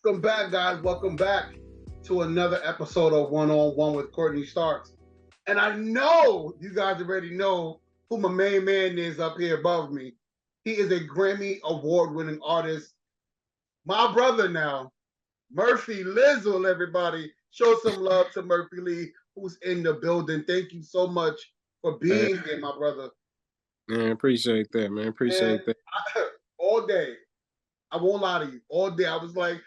Welcome back, guys. Welcome back to another episode of One on One with Courtney Starks. And I know you guys already know who my main man is up here above me. He is a Grammy award-winning artist. My brother now, Murphy Lizzle, everybody. Show some love to Murphy Lee, who's in the building. Thank you so much for being here, my brother. Man, appreciate that, man. Appreciate that. All day, I won't lie to you. All day, I was like,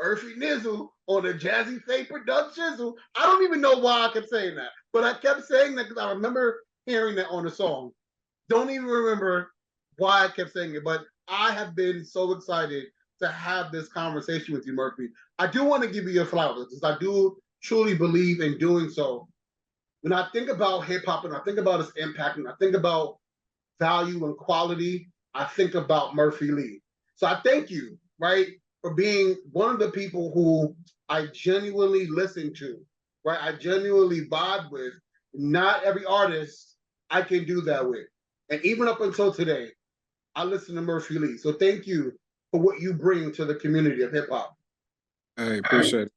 Murphy Nizzle on the Jazzy Faye Productions. I don't even know why I kept saying that, but I kept saying that because I remember hearing that on the song. Don't even remember why I kept saying it, but I have been so excited to have this conversation with you, Murphy. I do want to give you your flowers because I do truly believe in doing so. When I think about hip hop and I think about its impact and I think about value and quality, I think about Murphy Lee. So I thank you, right, for being one of the people who I genuinely listen to, right? I genuinely vibe with. Not every artist I can do that with. And even up until today, I listen to Murphy Lee. So thank you for what you bring to the community of hip hop. I appreciate it.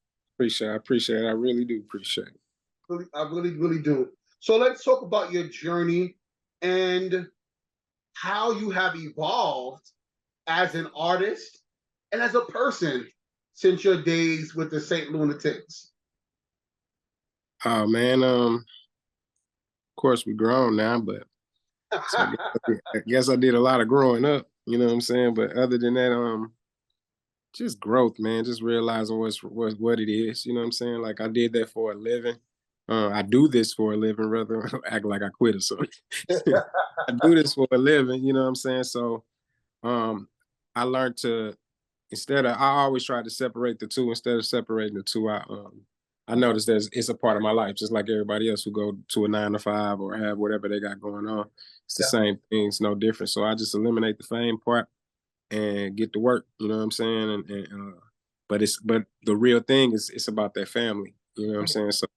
I appreciate it. I really do appreciate it. I really, really do. So let's talk about your journey and how you have evolved as an artist and as a person since your days with the St. Lunatics. Oh man, of course we're grown now, but so I guess I did a lot of growing up, you know what I'm saying? But other than that, just growth, man, just realizing what it is, you know what I'm saying? Like I did that for a living. I do this for a living, rather act like I quit or something. I do this for a living, you know what I'm saying? So I learned to I always try to separate the two. Instead of separating the two, I noticed it's a part of my life, just like everybody else who go to a 9 to 5 or have whatever they got going on. It's the same thing, it's no different. So I just eliminate the fame part and get to work, you know what I'm saying? But the real thing is it's about that family, you know what I'm saying? So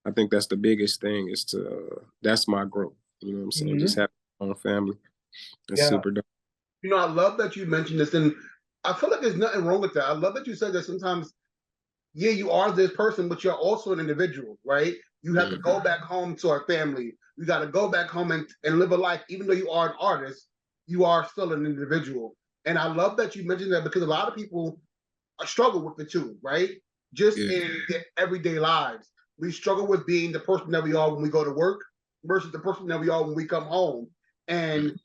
I think that's the biggest thing is that's my growth, you know what I'm saying? Mm-hmm. Just having my own family. It's super dope. You know, I love that you mentioned this, and I feel like there's nothing wrong with that. I love that you said that sometimes, yeah, you are this person, but you're also an individual, right? You have to go back home to our family. You got to go back home and live a life. Even though you are an artist, you are still an individual. And I love that you mentioned that because a lot of people struggle with the two, right? Just in their everyday lives. We struggle with being the person that we are when we go to work versus the person that we are when we come home. And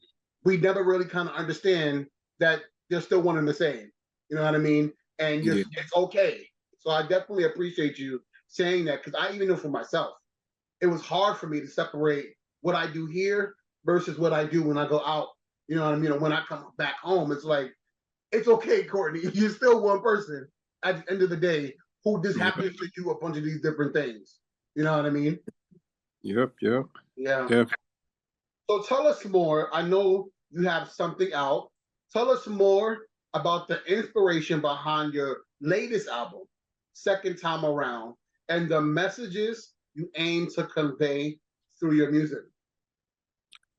we never really kind of understand that they're still one and the same. You know what I mean? And it's okay. So I definitely appreciate you saying that because I even know for myself, it was hard for me to separate what I do here versus what I do when I go out. You know what I mean? And when I come back home, it's like, it's okay, Courtney. You're still one person at the end of the day who just happens to do a bunch of these different things. You know what I mean? Yep. Yeah. So tell us more. I know you have something out. Tell us more about the inspiration behind your latest album, Second Time Around, and the messages you aim to convey through your music.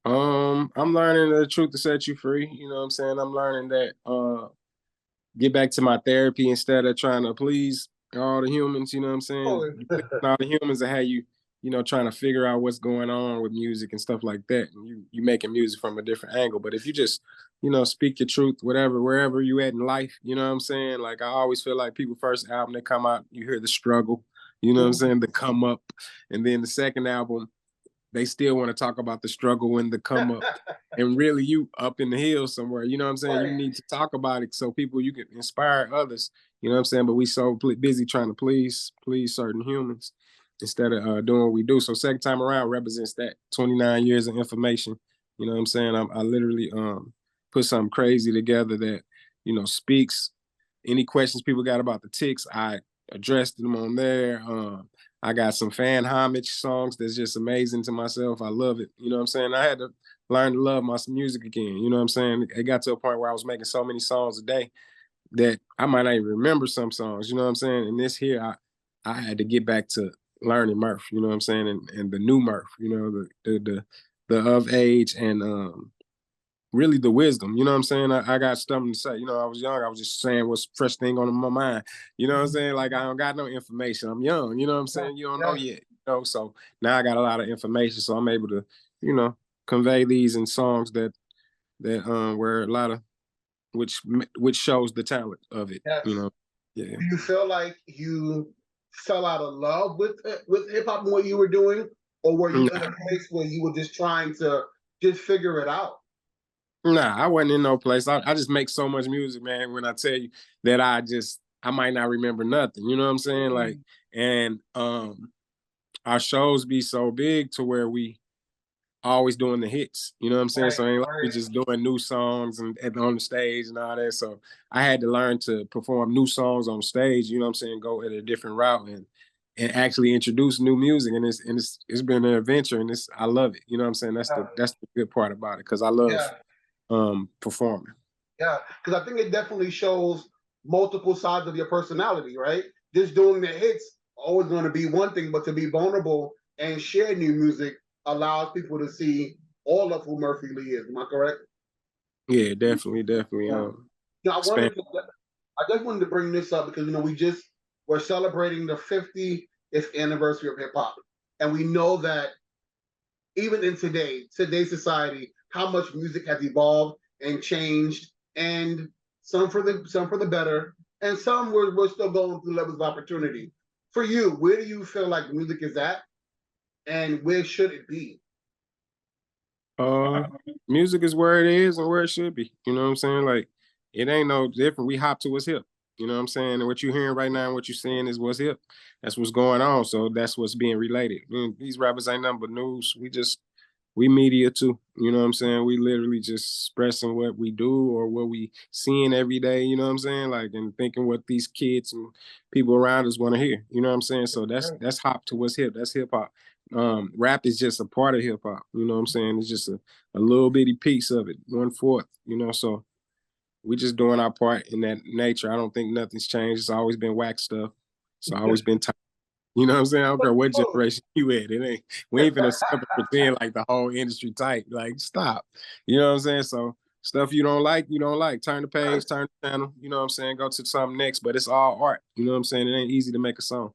I'm learning the truth to set you free. You know what I'm saying? I'm learning that get back to my therapy instead of trying to please all the humans, you know what I'm saying? All the humans are how you trying to figure out what's going on with music and stuff like that. And you making music from a different angle. But if you just, speak your truth, wherever you at in life, you know what I'm saying? Like I always feel like people first album, they come out, you hear the struggle, you know what I'm saying? The come up. And then the second album, they still want to talk about the struggle and the come up. And really you up in the hills somewhere, you know what I'm saying? Right. You need to talk about it so you can inspire others, you know what I'm saying? But we so busy trying to please certain humans instead of doing what we do. So Second Time Around represents that 29 years of information. You know what I'm saying? I literally put something crazy together that, speaks any questions people got about the ticks. I addressed them on there. I got some fan homage songs that's just amazing to myself. I love it. You know what I'm saying? I had to learn to love my music again. You know what I'm saying? It got to a point where I was making so many songs a day that I might not even remember some songs. You know what I'm saying? And this here, I had to get back to learning Murph. You know what I'm saying? And the new Murph. You know, the of age and really the wisdom. You know what I'm saying? I got something to say. You know, I was young. I was just saying what's fresh thing on my mind. You know what I'm saying? Like I don't got no information. I'm young. You know what I'm saying? You don't know yet. You know, so now I got a lot of information, so I'm able to, you know, convey these in songs that where a lot of which shows the talent of it. Yes. You know, yeah. Do you feel like you fell out of love with hip hop and what you were doing, or were you in a place where you were just trying to just figure it out? Nah, I wasn't in no place. I just make so much music, man. When I tell you that I might not remember nothing. You know what I'm saying? Like, and our shows be so big to where we always doing the hits. You know what I'm saying? Right, So it ain't like we right. just doing new songs and on the stage and all that. So I had to learn to perform new songs on stage. You know what I'm saying? Go at a different route and actually introduce new music. And it's been an adventure, and I love it. You know what I'm saying? That's the good part about it, because I love Yeah, performing. yeah. Because I think it definitely shows multiple sides of your personality, right? Just doing the hits always going to be one thing, but to be vulnerable and share new music allows people to see all of who Murphy Lee is. Am I correct? Yeah, definitely. Yeah. Now, Expand. I just wanted to bring this up because we're celebrating the 50th anniversary of hip hop, and we know that even in today's society, how much music has evolved and changed, and some for the better, and some we're still going through levels of opportunity. For you, where do you feel like music is at, and where should it be? Uh, Music is where it is and where it should be. You know what I'm saying? Like it ain't no different. We hop to what's hip. You know what I'm saying? And what you're hearing right now and what you're seeing is what's hip. That's what's going on. So that's what's being related. These rappers ain't nothing but news. We media too. You know what I'm saying? We literally just expressing what we do or what we seeing every day, you know what I'm saying? Like, and thinking what these kids and people around us want to hear. You know what I'm saying? So that's hop to what's hip. That's hip hop. Rap is just a part of hip hop. You know what I'm saying? It's just a little bitty piece of it, 1/4, you know. So we just doing our part in that nature. I don't think nothing's changed. It's always been whack stuff. It's always been you know what I'm saying? I don't care what generation you at. We ain't finna sit up and pretend like the whole industry tight. Like, stop. You know what I'm saying? So stuff you don't like, you don't like. Turn the page, turn the channel, you know what I'm saying? Go to something next. But it's all art. You know what I'm saying? It ain't easy to make a song.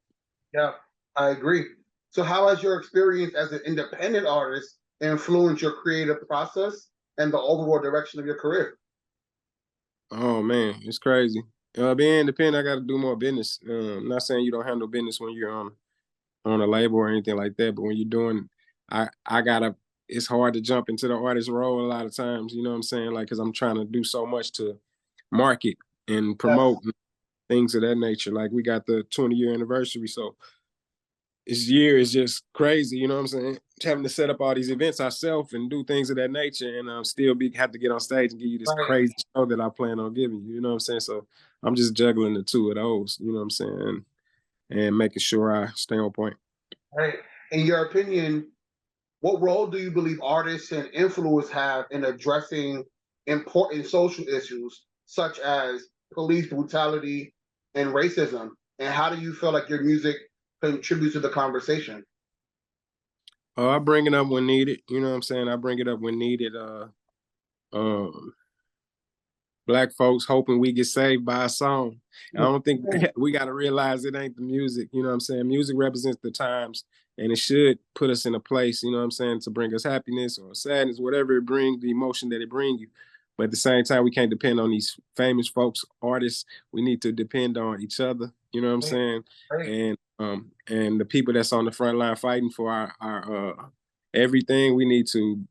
Yeah, I agree. So, how has your experience as an independent artist influenced your creative process and the overall direction of your career? Oh man, it's crazy. Being independent, I gotta do more business. I'm not saying you don't handle business when you're on a label or anything like that. But when you're doing, I gotta. It's hard to jump into the artist role a lot of times. You know what I'm saying? Like, cause I'm trying to do so much to market and Yes, promote and things of that nature. Like we got the 20-year anniversary, so this year is just crazy. You know what I'm saying? Having to set up all these events ourselves and do things of that nature, and still have to get on stage and give you this right, crazy show that I plan on giving you. You know what I'm saying? So I'm just juggling the two of those. You know what I'm saying? And making sure I stay on point. right. In your opinion, what role do you believe artists and influencers have in addressing important social issues such as police brutality and racism? And how do you feel like your music contributes to the conversation? Oh, I bring it up when needed. You know what I'm saying? I bring it up when needed. Um, Black folks hoping we get saved by a song. I don't think we got to realize it ain't the music. You know what I'm saying? Music represents the times, and it should put us in a place, you know what I'm saying, to bring us happiness or sadness, whatever it brings, the emotion that it brings you. But at the same time, we can't depend on these famous folks, artists. We need to depend on each other. You know what I'm saying? Right, And the people that's on the front line fighting for our everything, we need to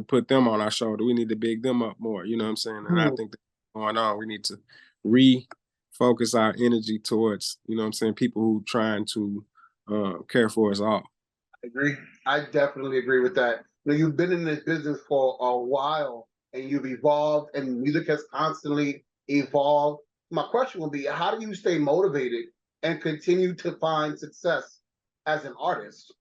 put them on our shoulder. We need to big them up more. You know what I'm saying? And I right. think going on. We need to refocus our energy towards, you know what I'm saying, people who trying to care for us all. I agree. I definitely agree with that. You've been in this business for a while and you've evolved, and music has constantly evolved. My question would be, how do you stay motivated and continue to find success as an artist?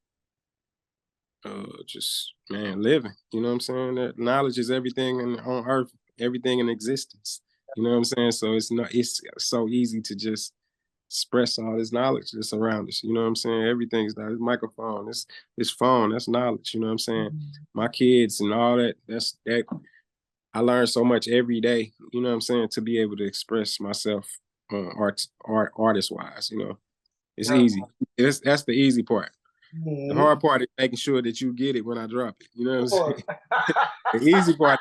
Just man, living. You know what I'm saying? That knowledge is everything on earth, everything in existence. You know what I'm saying? So it's so easy to just express all this knowledge that's around us. You know what I'm saying? Everything's that microphone, this phone, that's knowledge. You know what I'm saying? My kids and all that. That's that. I learn so much every day, you know what I'm saying, to be able to express myself artist wise, you know. It's Yeah. easy. That's the easy part. The Mhm. hard part is making sure that you get it when I drop it. You know what I'm Of saying? course. The easy part,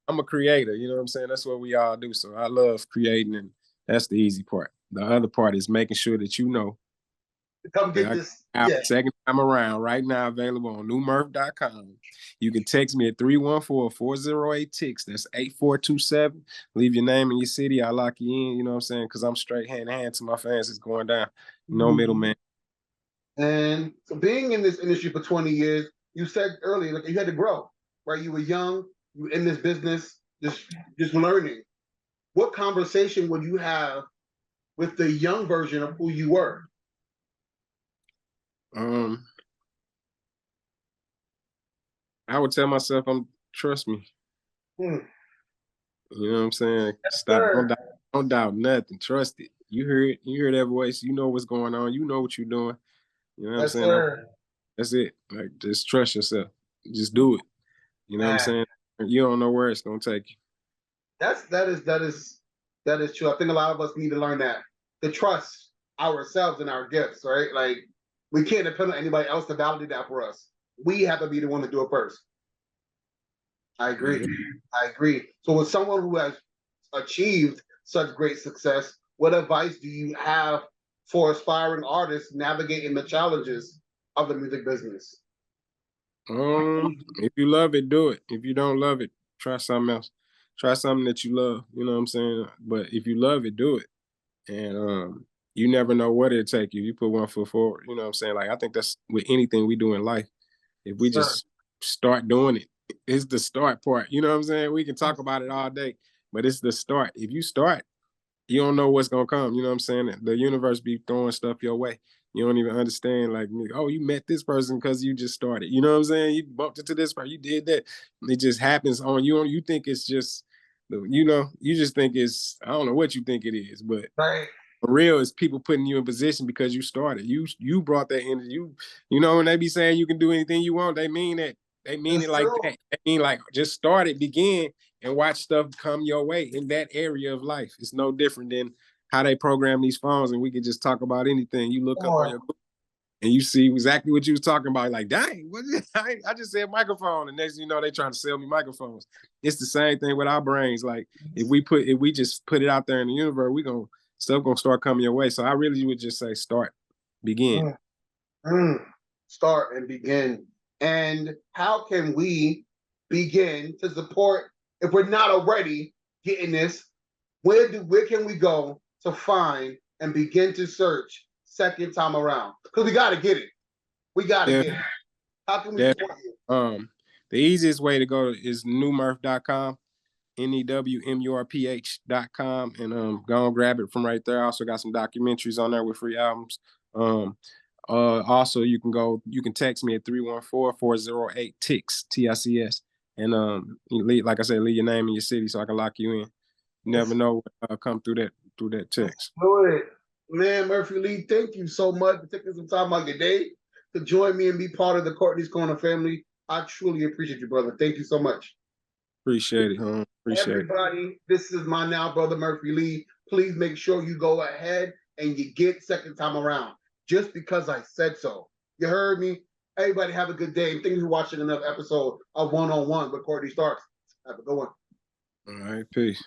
I'm a creator, you know what I'm saying? That's what we all do. So I love creating, and that's the easy part. The other part is making sure that you know Come that get I this. got Yeah. second time around right now available on newmurph.com. You can text me at 314-408-TIX. That's 8427. Leave your name and your city. I'll lock you in, you know what I'm saying? Because I'm straight hand to hand to my fans. It's going down. No middleman. And so being in this industry for 20 years, you said earlier, like you had to grow, right? You were young, you were in this business, just learning. What conversation would you have with the young version of who you were? Um, I would tell myself, trust me. Hmm. You know what I'm saying? Yes, Stop. sir. Don't doubt nothing. Trust it. You hear it. You hear that voice. You know what's going on. You know what you're doing. You know what I'm Yes, saying? sir. That's it. Like, just trust yourself. Just do it. You know what I'm Man, saying? You don't know where it's gonna take you. that is true. I think a lot of us need to learn that to trust ourselves and our gifts, right? Like we can't depend on anybody else to validate that for us. We have to be the one to do it first. I agree. Yeah. I agree. So, with someone who has achieved such great success, what advice do you have for aspiring artists navigating the challenges of the music business? If you love it, do it. If you don't love it, try something else. Try something that you love. You know what I'm saying? But if you love it, do it. And you never know what it'll take you. You put one foot forward. You know what I'm saying? Like, I think that's with anything we do in life. If we Sir. just start doing it, it's the start part. You know what I'm saying? We can talk about it all day, but it's the start. If you start, you don't know what's gonna come. You know what I'm saying? The universe be throwing stuff your way. You don't even understand, like, oh, you met this person because you just started. You know what I'm saying? You bumped into this person, you did that. It just happens on you. You think it's just, you know, you just think it's, I don't know what you think it is, but Right. for real, is people putting you in position because you started. You brought that energy. You know, when they be saying you can do anything you want, they mean that. They mean It's it like true. that. They mean like just start it, begin, and watch stuff come your way in that area of life. It's no different than how they program these phones, and we can just talk about anything. You look Come up on on. your and you see exactly what you was talking about. Like, dang, what I just said microphone, and next thing you know, they trying to sell me microphones. It's the same thing with our brains. Like, if we just put it out there in the universe, stuff gonna start coming your way. So I really would just say start, begin. Mm, mm. Start and begin. And how can we begin to support if we're not already getting this? Where can we go to find and begin to search second time around? Because we got to get it. We got to Yeah, get it. How can we that support you? the easiest way to go is newmurph.com, NEWMURPH.com, and go and grab it from right there. I also got some documentaries on there with free albums. Um, also you can text me at 314-408-TICS, TICS. And like I said, leave your name and your city so I can lock you in. You never Let's know what come through that text. do it. Man, Murphy Lee, thank you so much for taking some time out of your day to join me and be part of the Courtney's Corner family. I truly appreciate you, brother. Thank you so much. Appreciate it, huh? Appreciate it. Everybody, this is my now brother Murphy Lee. Please make sure you go ahead and you get second time around just because I said so. You heard me? Everybody have a good day. And thank you for watching another episode of One on One with Courtney Starks. Have a good one. All right, peace.